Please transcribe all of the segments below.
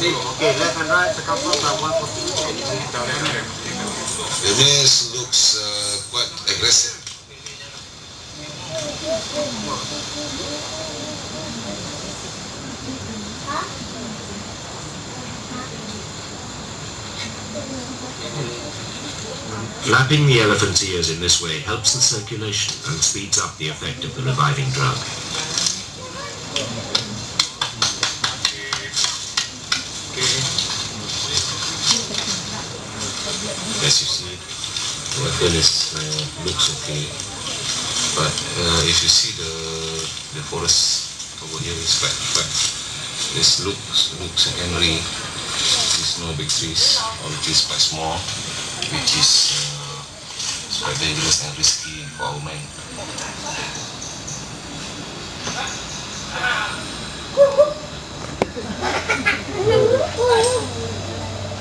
Okay, left and right, circumference are 140. The wings looks quite aggressive. Flapping the elephant's ears in this way helps the circulation and speeds up the effect of the reviving drug. As you see, the weapon looks okay, but if you see the forest over here is flat. This looks secondary. There's no big trees, all trees quite small, which is quite dangerous and risky for our men.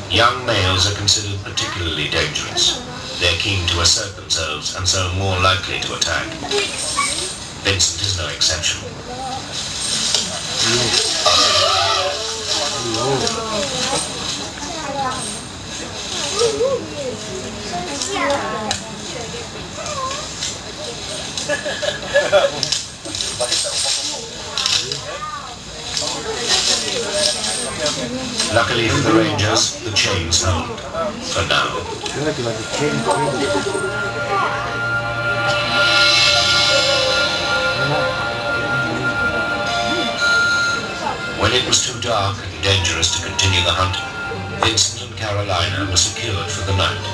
Young males are considered particularly dangerous. They're keen to assert themselves and so more likely to attack. Vincent is no exception. Luckily for the Rangers, the chains hold, for now. When it was too dark and dangerous to continue the hunt, Vincent and Carolina were secured for the night.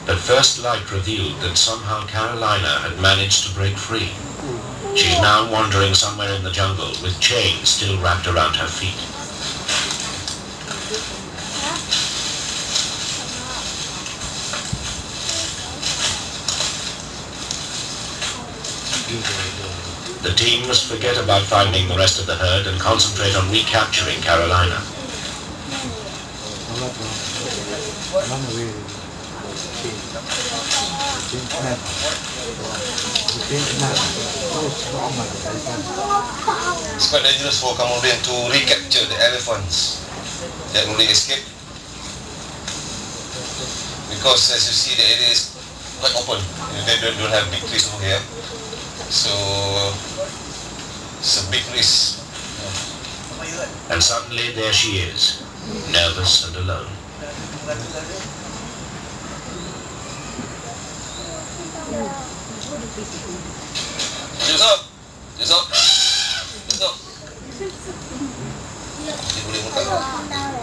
But first light revealed that somehow Carolina had managed to break free. She's now wandering somewhere in the jungle with chains still wrapped around her feet. The team must forget about finding the rest of the herd and concentrate on recapturing Carolina. It's quite dangerous for Cambodian to recapture the elephants that only escaped, because as you see the area is quite open. They don't have big trees over here, so it's a big risk. And suddenly there she is, nervous and alone.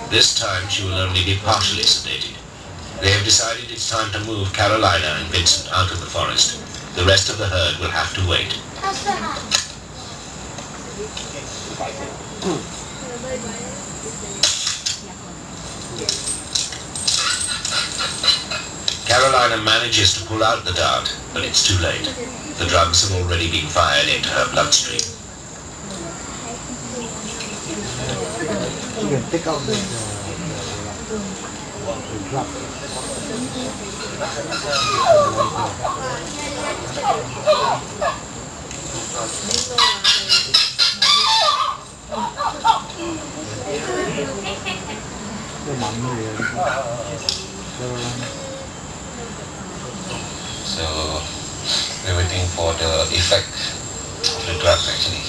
This time she will only be partially sedated. They have decided it's time to move Carolina and Vincent out of the forest. The rest of the herd will have to wait. Carolina manages to pull out the dart, but it's too late. The drugs have already been fired into her bloodstream. You can take out the drug. So we're waiting for the effect of the drug actually,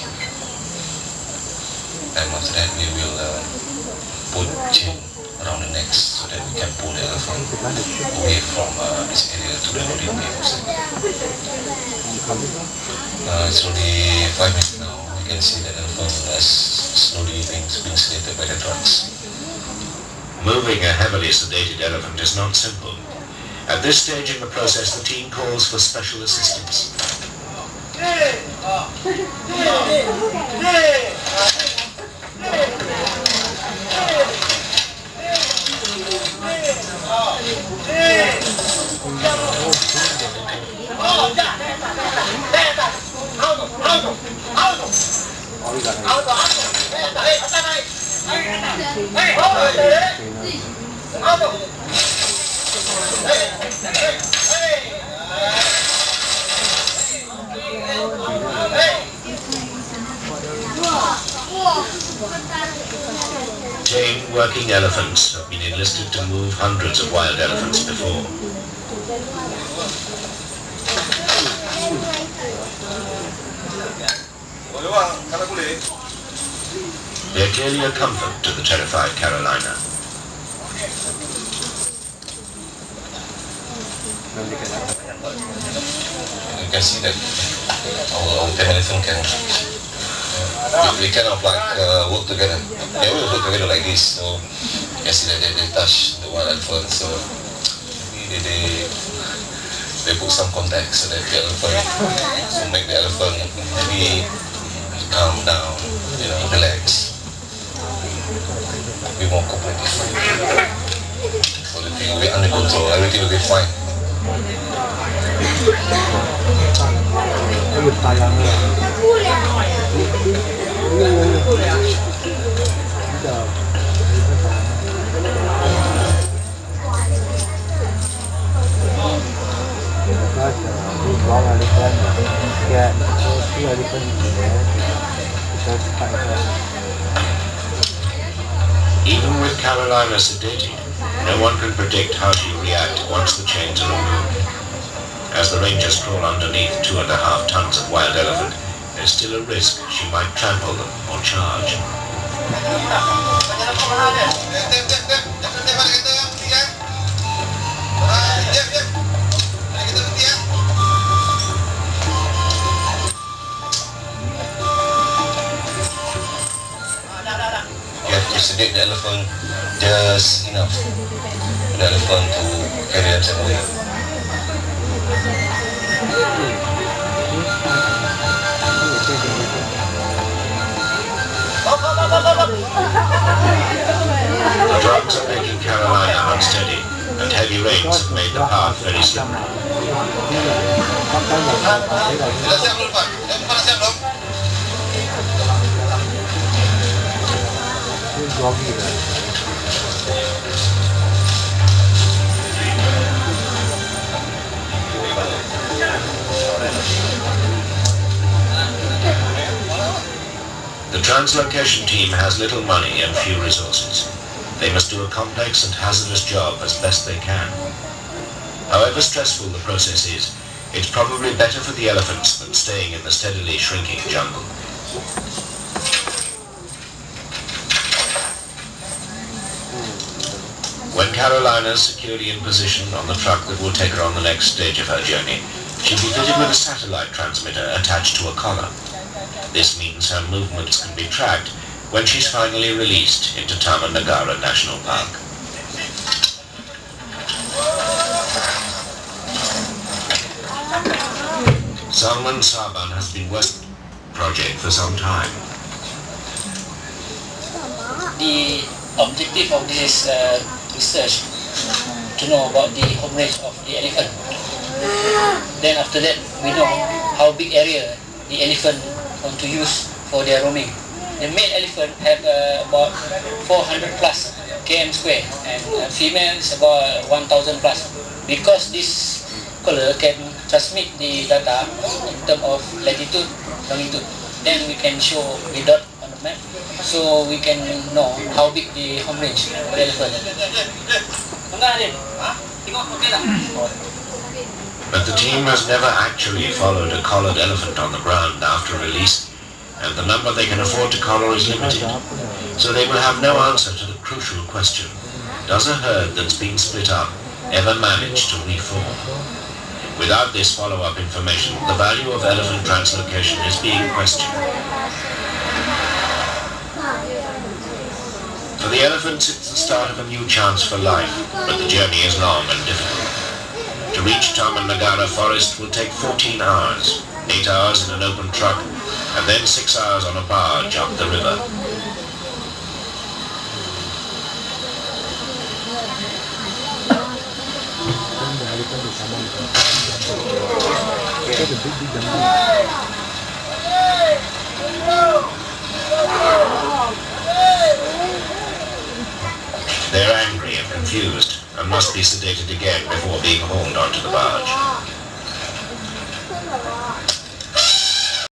and after that we will put chain around the neck so that we can pull the elephant away from this area to the loading bay. It's only 5 minutes now. We can see the elephant is slowly being sedated by the drugs. Moving a heavily sedated elephant is not simple. At this stage in the process, the team calls for special assistance. Tame working elephants have been enlisted to move hundreds of wild elephants before. They are clearly a comfort to the terrified Carolina. You can see that our tame elephant can, we kind of like work together. They always work together like this, so you can see that they touch the wild elephant, so maybe they put some contact so that the elephant, so make the elephant maybe calm down, you know, relax, be more cooperative. So the thing will be under control, everything will be fine. Even with Carolina sedated, no one can predict how she'll react once the chains are removed. As the rangers crawl underneath 2.5 tons of wild elephant, there's still a risk she might trample them or charge. You have to sedate the elephant just enough for the elephant to carry themselves away. The drugs are making Carolina unsteady, and heavy rains have made the path very slippery. The translocation team has little money and few resources. They must do a complex and hazardous job as best they can. However stressful the process is, it's probably better for the elephants than staying in the steadily shrinking jungle. When Carolina is securely in position on the truck that will take her on the next stage of her journey, she'll be fitted with a satellite transmitter attached to a collar. This means her movements can be tracked when she's finally released into Taman Negara National Park. Salman Saban has been working on the project for some time. The objective of this research to know about the home range of the elephant. Then after that, we know how big area the elephant want to use for their roaming. The male elephant have about 400 plus km square, and female is about 1000 plus. Because this color can transmit the data in terms of latitude, longitude, then we can show the dot on the map, so we can know how big the home range of the elephant. But the team has never actually followed a collared elephant on the ground after release, and the number they can afford to collar is limited. So they will have no answer to the crucial question: does a herd that's been split up ever manage to reform? Without this follow-up information, the value of elephant translocation is being questioned. For the elephants, it's the start of a new chance for life, but the journey is long and difficult. To reach Taman Negara forest will take 14 hours, 8 hours in an open truck, and then 6 hours on a barge up the river. They're angry and confused and must be sedated again before being hauled onto the barge.